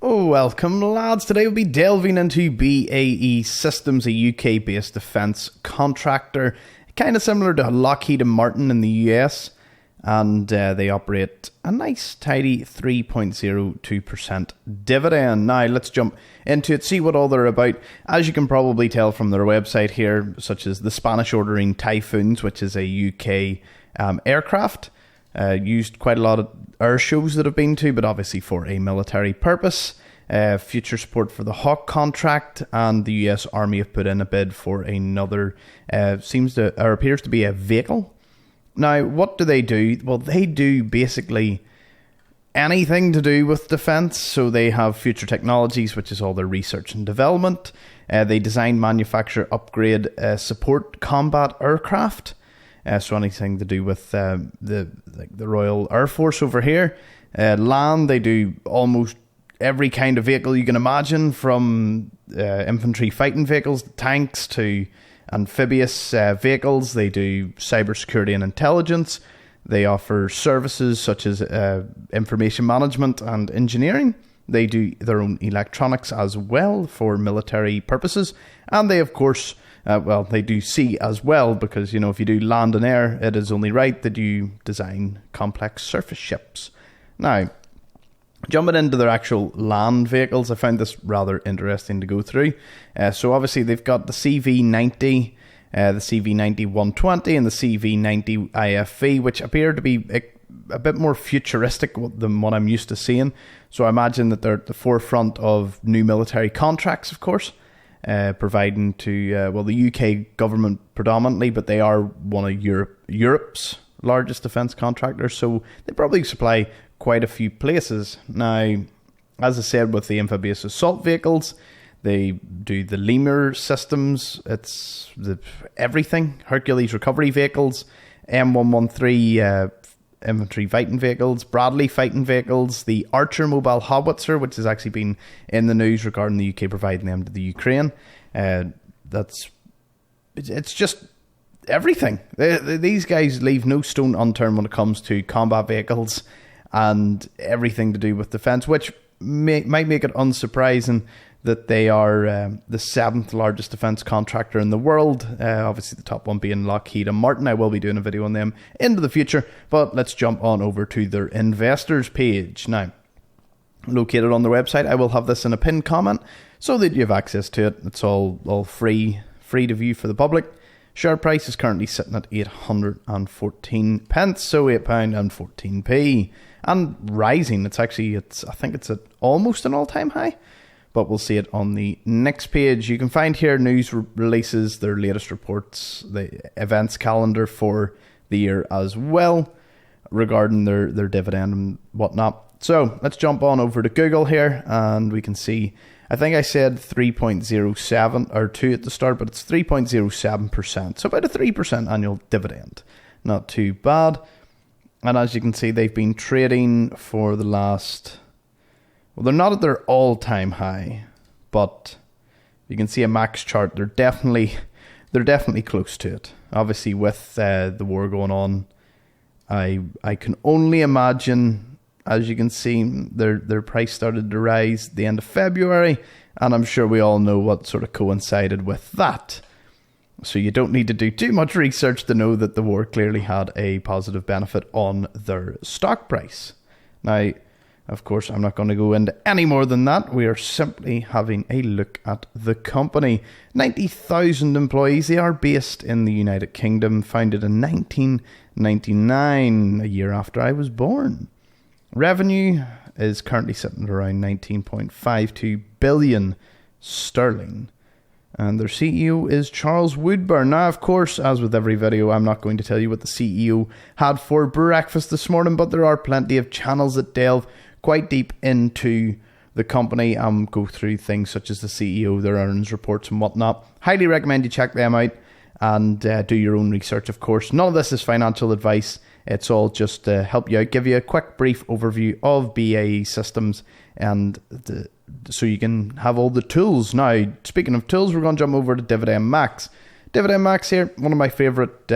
Oh, welcome lads. Today we'll be delving into BAE Systems, a UK-based defence contractor, kind of similar to Lockheed Martin in the US, and they operate a nice tidy 3.02% dividend. Now let's jump into it, see what all they're about. As you can probably tell from their website here, such as the Spanish ordering Typhoons, which is a UK aircraft. Used quite a lot of air shows that I've been to, but obviously for a military purpose. Future support for the Hawk contract, and the US Army have put in a bid for another, appears to be a vehicle. Now, what do they do? Well, they do basically anything to do with defence. So they have future technologies, which is all their research and development. They design, manufacture, upgrade, support combat aircraft. So anything to do with the Royal Air Force over here. Land, they do almost every kind of vehicle you can imagine, from infantry fighting vehicles, tanks, to amphibious vehicles. They do cybersecurity and intelligence. They offer services such as information management and engineering. They do their own electronics as well for military purposes. And they, of course, they do sea as well, because, you know, if you do land and air, it is only right that you design complex surface ships. Now, jumping into their actual land vehicles, I found this rather interesting to go through. So obviously they've got the CV90, the CV90-120 and the CV90 IFV, which appear to be a bit more futuristic than what I'm used to seeing. So I imagine that they're at the forefront of new military contracts, of course. Providing to the UK government predominantly, but they are one of Europe's largest defence contractors, so they probably supply quite a few places. Now, as I said, with the amphibious assault vehicles, they do the Lemur systems, it's everything, Hercules recovery vehicles, M113 infantry fighting vehicles, Bradley fighting vehicles, the Archer mobile howitzer, which has actually been in the news regarding the UK providing them to the Ukraine. It's just everything. These guys leave no stone unturned when it comes to combat vehicles and everything to do with defence, which might make it unsurprising that they are the 7th largest defence contractor in the world. Obviously the top one being Lockheed Martin. I will be doing a video on them into the future, but let's jump on over to their investors page. Now, located on their website, I will have this in a pinned comment so that you have access to it. It's all free to view for the public. Share price is currently sitting at 814 pence, so £8.14, and rising. I think it's at almost an all-time high, but we'll see it on the next page. You can find here news releases, their latest reports, the events calendar for the year as well, regarding their dividend and whatnot. So let's jump on over to Google here, and we can see, I think I said 3.07 or 2 at the start, but it's 3.07%. So about a 3% annual dividend. Not too bad. And as you can see, they've been trading for the last... Well, they're not at their all-time high, but you can see a max chart. They're definitely close to it. Obviously, with the war going on, I can only imagine, as you can see, their price started to rise at the end of February, and I'm sure we all know what sort of coincided with that. So you don't need to do too much research to know that the war clearly had a positive benefit on their stock price. Now, of course, I'm not going to go into any more than that. We are simply having a look at the company. 90,000 employees. They are based in the United Kingdom, founded in 1999, a year after I was born. Revenue is currently sitting at around 19.52 billion sterling. And their CEO is Charles Woodburn. Now, of course, as with every video, I'm not going to tell you what the CEO had for breakfast this morning, but there are plenty of channels that delve quite deep into the company and go through things such as the CEO, their earnings reports and whatnot. Highly recommend you check them out and do your own research, of course. None of this is financial advice. It's all just to help you out, give you a quick brief overview of BAE Systems, and so you can have all the tools. Now, speaking of tools, we're going to jump over to Dividend Max. Dividend Max here, one of my favourite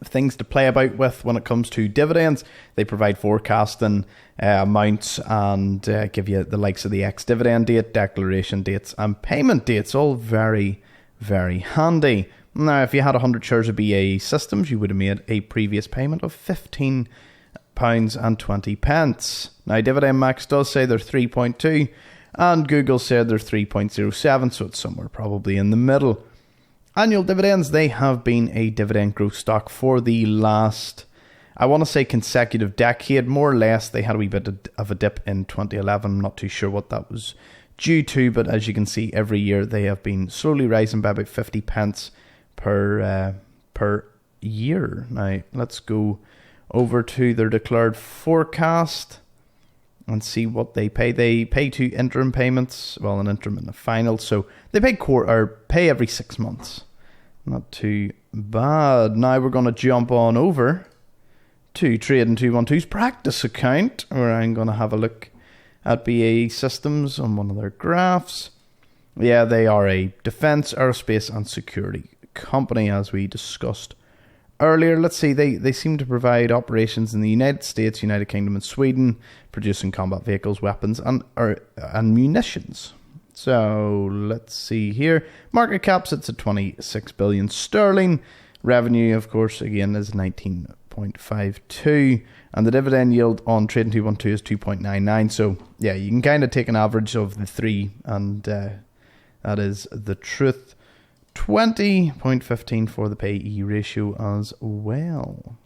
things to play about with when it comes to dividends. They provide forecasting amounts and give you the likes of the ex-dividend date, declaration dates and payment dates. All very, very handy. Now, if you had 100 shares of BAE Systems, you would have made a previous payment of £15.20. Now, Dividend Max does say they're 3.2 and Google said they're 3.07, so it's somewhere probably in the middle. Annual dividends, they have been a dividend growth stock for the last, I want to say, consecutive decade, more or less. They had a wee bit of a dip in 2011. I'm not too sure what that was due to, but as you can see, every year they have been slowly rising by about 50 pence per year. Now, let's go over to their declared forecast and see what they pay. They pay 2 interim payments, well, an interim and a final, so they pay every 6 months. Not too bad. Now we're going to jump on over to Trading 212's practice account, where I'm going to have a look at BAE Systems on one of their graphs. Yeah, they are a defence, aerospace and security company, as we discussed earlier. Let's see, they seem to provide operations in the United States, United Kingdom and Sweden, producing combat vehicles, weapons and munitions. So let's see here. Market cap sits at 26 billion sterling. Revenue, of course, again is 19.52. And the dividend yield on Trading 212 is 2.99. So yeah, you can kind of take an average of the three, and that is the truth. 20.15 for the PE ratio as well.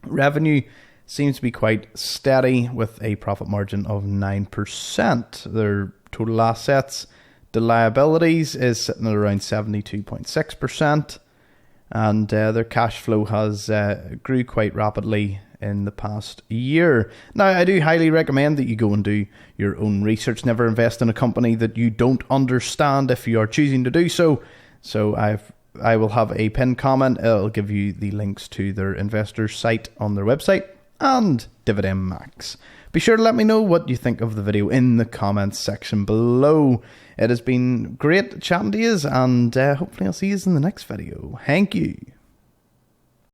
Revenue seems to be quite steady with a profit margin of 9%. Their total assets to liabilities is sitting at around 72.6%. And their cash flow has grew quite rapidly in the past year. Now, I do highly recommend that you go and do your own research. Never invest in a company that you don't understand if you are choosing to do so. So I will have a pinned comment. It'll give you the links to their investor site on their website and Dividend Max. Be sure to let me know what you think of the video in the comments section below. It has been great chatting to you, and hopefully I'll see you in the next video. Thank you.